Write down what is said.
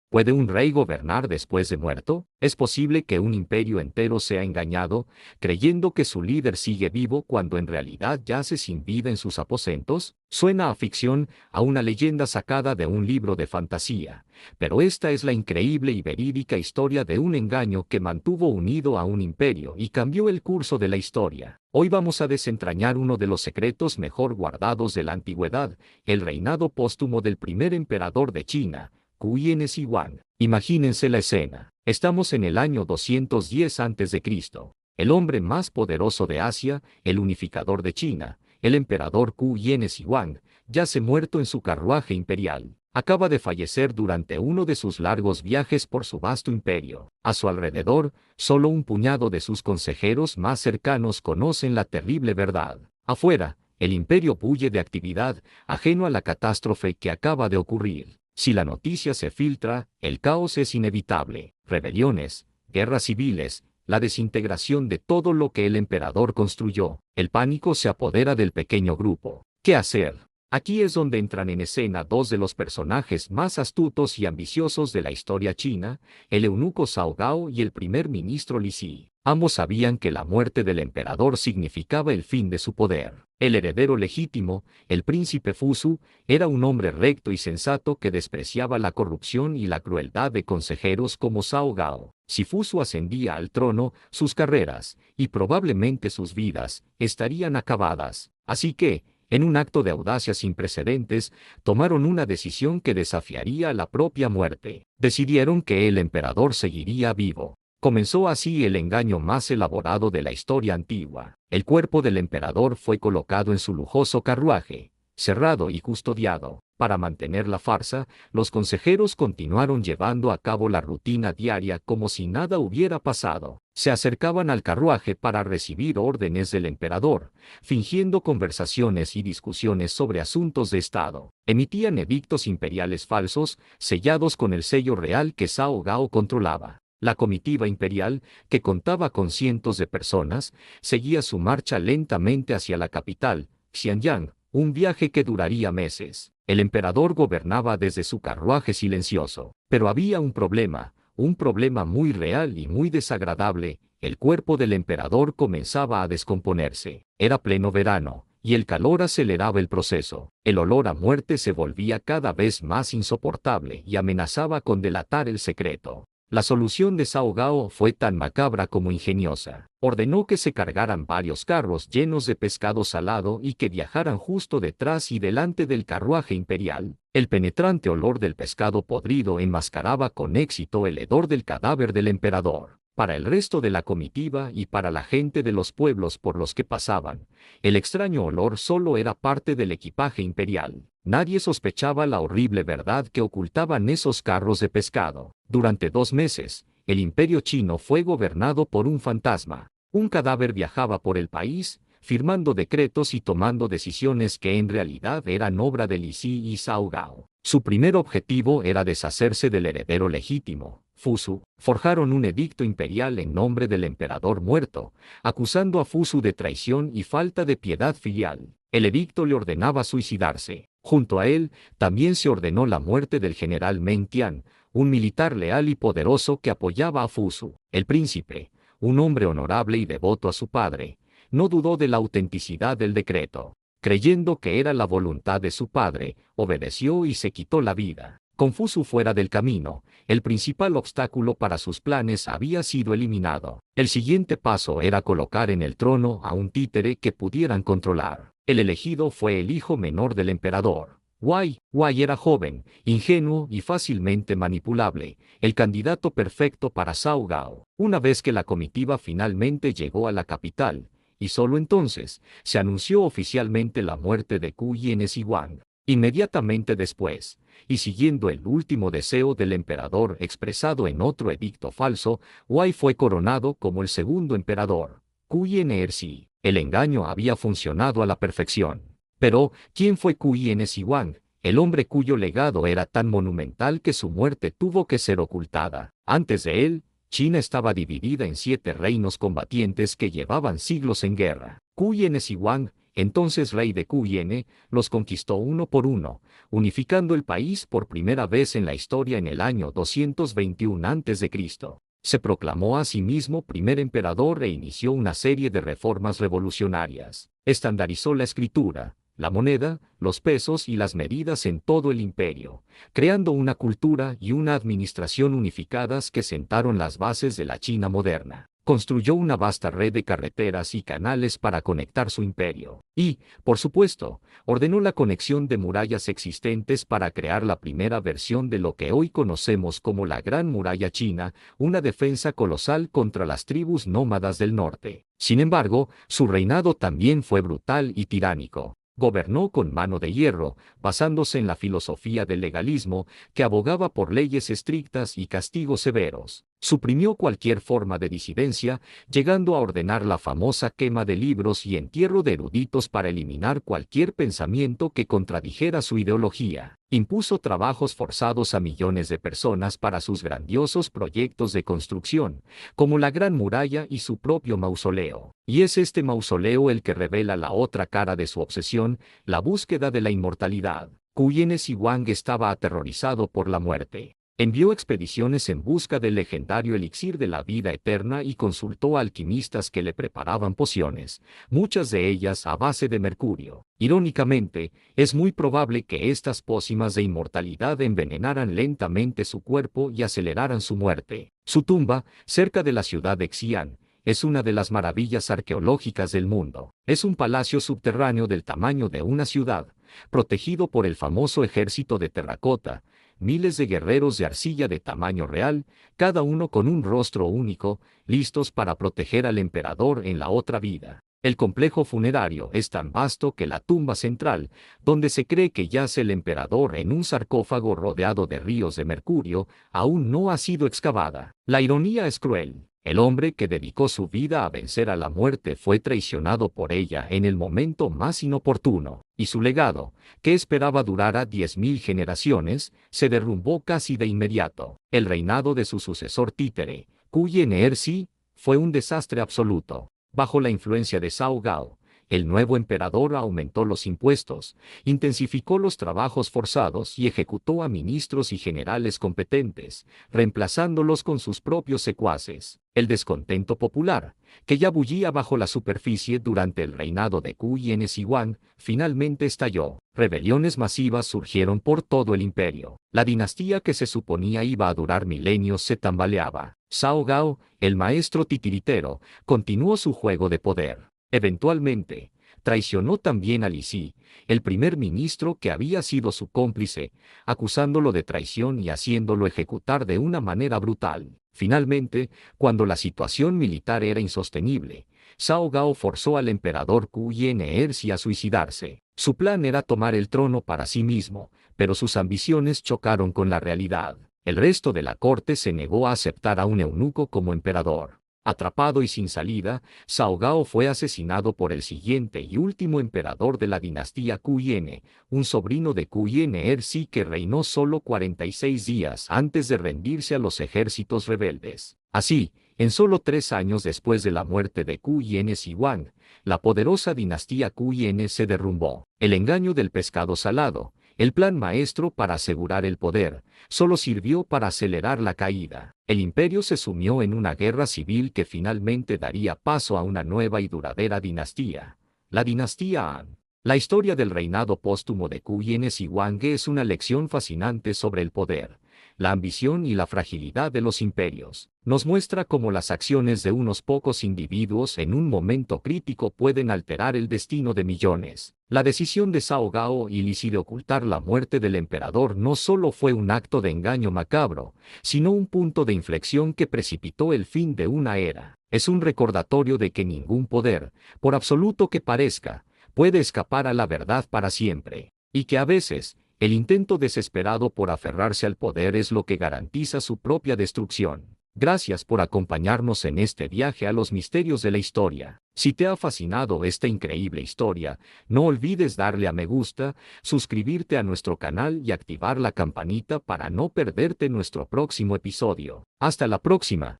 ¿Puede un rey gobernar después de muerto? ¿Es posible que un imperio entero sea engañado, creyendo que su líder sigue vivo cuando en realidad yace sin vida en sus aposentos? Suena a ficción, a una leyenda sacada de un libro de fantasía, pero esta es la increíble y verídica historia de un engaño que mantuvo unido a un imperio y cambió el curso de la historia. Hoy vamos a desentrañar uno de los secretos mejor guardados de la antigüedad, el reinado póstumo del primer emperador de China, Qian Shi Huang. Imagínense la escena. Estamos en el año 210 a.C. El hombre más poderoso de Asia, el unificador de China, el emperador Qian Shi Huang, yace muerto en su carruaje imperial. Acaba de fallecer durante uno de sus largos viajes por su vasto imperio. A su alrededor, solo un puñado de sus consejeros más cercanos conocen la terrible verdad. Afuera, el imperio bulle de actividad, ajeno a la catástrofe que acaba de ocurrir. Si la noticia se filtra, el caos es inevitable. Rebeliones, guerras civiles, la desintegración de todo lo que el emperador construyó. El pánico se apodera del pequeño grupo. ¿Qué hacer? Aquí es donde entran en escena dos de los personajes más astutos y ambiciosos de la historia china, el eunuco Cao Gao y el primer ministro Li Si. Ambos sabían que la muerte del emperador significaba el fin de su poder. El heredero legítimo, el príncipe Fusu, era un hombre recto y sensato que despreciaba la corrupción y la crueldad de consejeros como Cao Gao. Si Fusu ascendía al trono, sus carreras, y probablemente sus vidas, estarían acabadas. Así que, en un acto de audacia sin precedentes, tomaron una decisión que desafiaría la propia muerte. Decidieron que el emperador seguiría vivo. Comenzó así el engaño más elaborado de la historia antigua. El cuerpo del emperador fue colocado en su lujoso carruaje, cerrado y custodiado. Para mantener la farsa, los consejeros continuaron llevando a cabo la rutina diaria como si nada hubiera pasado. Se acercaban al carruaje para recibir órdenes del emperador, fingiendo conversaciones y discusiones sobre asuntos de Estado. Emitían edictos imperiales falsos, sellados con el sello real que Cao Gao controlaba. La comitiva imperial, que contaba con cientos de personas, seguía su marcha lentamente hacia la capital, Xianyang, un viaje que duraría meses. El emperador gobernaba desde su carruaje silencioso. Pero había un problema muy real y muy desagradable. El cuerpo del emperador comenzaba a descomponerse. Era pleno verano, y el calor aceleraba el proceso. El olor a muerte se volvía cada vez más insoportable y amenazaba con delatar el secreto. La solución de Cao Gao fue tan macabra como ingeniosa. Ordenó que se cargaran varios carros llenos de pescado salado y que viajaran justo detrás y delante del carruaje imperial. El penetrante olor del pescado podrido enmascaraba con éxito el hedor del cadáver del emperador. Para el resto de la comitiva y para la gente de los pueblos por los que pasaban, el extraño olor solo era parte del equipaje imperial. Nadie sospechaba la horrible verdad que ocultaban esos carros de pescado. Durante 2 meses, el imperio chino fue gobernado por un fantasma. Un cadáver viajaba por el país, firmando decretos y tomando decisiones que en realidad eran obra de Li Si y Cao Gao. Su primer objetivo era deshacerse del heredero legítimo, Fusu. Forjaron un edicto imperial en nombre del emperador muerto, acusando a Fusu de traición y falta de piedad filial. El edicto le ordenaba suicidarse. Junto a él, también se ordenó la muerte del general Meng Tian, un militar leal y poderoso que apoyaba a Fusu. El príncipe, un hombre honorable y devoto a su padre, no dudó de la autenticidad del decreto. Creyendo que era la voluntad de su padre, obedeció y se quitó la vida. Con Fusu fuera del camino, el principal obstáculo para sus planes había sido eliminado. El siguiente paso era colocar en el trono a un títere que pudieran controlar. El elegido fue el hijo menor del emperador. Wei era joven, ingenuo y fácilmente manipulable, el candidato perfecto para Cao Gao. Una vez que la comitiva finalmente llegó a la capital, y solo entonces, se anunció oficialmente la muerte de Qian Shi Huang. Inmediatamente después, y siguiendo el último deseo del emperador expresado en otro edicto falso, Wei fue coronado como el segundo emperador, Qian Shi. El engaño había funcionado a la perfección. Pero, ¿quién fue Qian Shi Huang, el hombre cuyo legado era tan monumental que su muerte tuvo que ser ocultada? Antes de él, China estaba dividida en 7 reinos combatientes que llevaban siglos en guerra. Qian Shi Huang, entonces rey de Quyene, los conquistó uno por uno, unificando el país por primera vez en la historia en el año 221 a.C. Se proclamó a sí mismo primer emperador e inició una serie de reformas revolucionarias. Estandarizó la escritura, la moneda, los pesos y las medidas en todo el imperio, creando una cultura y una administración unificadas que sentaron las bases de la China moderna. Construyó una vasta red de carreteras y canales para conectar su imperio. Y, por supuesto, ordenó la conexión de murallas existentes para crear la primera versión de lo que hoy conocemos como la Gran Muralla China, una defensa colosal contra las tribus nómadas del norte. Sin embargo, su reinado también fue brutal y tiránico. Gobernó con mano de hierro, basándose en la filosofía del legalismo, que abogaba por leyes estrictas y castigos severos. Suprimió cualquier forma de disidencia, llegando a ordenar la famosa quema de libros y entierro de eruditos para eliminar cualquier pensamiento que contradijera su ideología. Impuso trabajos forzados a millones de personas para sus grandiosos proyectos de construcción, como la Gran Muralla y su propio mausoleo. Y es este mausoleo el que revela la otra cara de su obsesión, la búsqueda de la inmortalidad. Quyene Zhiwang estaba aterrorizado por la muerte. Envió expediciones en busca del legendario elixir de la vida eterna y consultó a alquimistas que le preparaban pociones, muchas de ellas a base de mercurio. Irónicamente, es muy probable que estas pócimas de inmortalidad envenenaran lentamente su cuerpo y aceleraran su muerte. Su tumba, cerca de la ciudad de Xi'an, es una de las maravillas arqueológicas del mundo. Es un palacio subterráneo del tamaño de una ciudad, protegido por el famoso ejército de terracota, miles de guerreros de arcilla de tamaño real, cada uno con un rostro único, listos para proteger al emperador en la otra vida. El complejo funerario es tan vasto que la tumba central, donde se cree que yace el emperador en un sarcófago rodeado de ríos de mercurio, aún no ha sido excavada. La ironía es cruel. El hombre que dedicó su vida a vencer a la muerte fue traicionado por ella en el momento más inoportuno, y su legado, que esperaba durara 10.000 generaciones, se derrumbó casi de inmediato. El reinado de su sucesor títere, Quyene Ersi, fue un desastre absoluto. Bajo la influencia de Cao Cao, el nuevo emperador aumentó los impuestos, intensificó los trabajos forzados y ejecutó a ministros y generales competentes, reemplazándolos con sus propios secuaces. El descontento popular, que ya bullía bajo la superficie durante el reinado de Quyene Zhiwang, finalmente estalló. Rebeliones masivas surgieron por todo el imperio. La dinastía que se suponía iba a durar milenios se tambaleaba. Cao Cao, el maestro titiritero, continuó su juego de poder. Eventualmente, traicionó también a Li Si, el primer ministro que había sido su cómplice, acusándolo de traición y haciéndolo ejecutar de una manera brutal. Finalmente, cuando la situación militar era insostenible, Cao Cao forzó al emperador Quyene Ersi a suicidarse. Su plan era tomar el trono para sí mismo, pero sus ambiciones chocaron con la realidad. El resto de la corte se negó a aceptar a un eunuco como emperador. Atrapado y sin salida, Cao Cao fue asesinado por el siguiente y último emperador de la dinastía Quyene, un sobrino de Quyene Ersi que reinó solo 46 días antes de rendirse a los ejércitos rebeldes. Así, en solo 3 años después de la muerte de Quyene Zhiwang, la poderosa dinastía Quyene se derrumbó. El engaño del pescado salado, el plan maestro para asegurar el poder, solo sirvió para acelerar la caída. El imperio se sumió en una guerra civil que finalmente daría paso a una nueva y duradera dinastía, la dinastía Han. La historia del reinado póstumo de Quyene Zhiwang es una lección fascinante sobre el poder, la ambición y la fragilidad de los imperios. Nos muestra cómo las acciones de unos pocos individuos en un momento crítico pueden alterar el destino de millones. La decisión de Cao Cao y Li Si de ocultar la muerte del emperador no solo fue un acto de engaño macabro, sino un punto de inflexión que precipitó el fin de una era. Es un recordatorio de que ningún poder, por absoluto que parezca, puede escapar a la verdad para siempre, y que a veces, el intento desesperado por aferrarse al poder es lo que garantiza su propia destrucción. Gracias por acompañarnos en este viaje a los misterios de la historia. Si te ha fascinado esta increíble historia, no olvides darle a me gusta, suscribirte a nuestro canal y activar la campanita para no perderte nuestro próximo episodio. Hasta la próxima.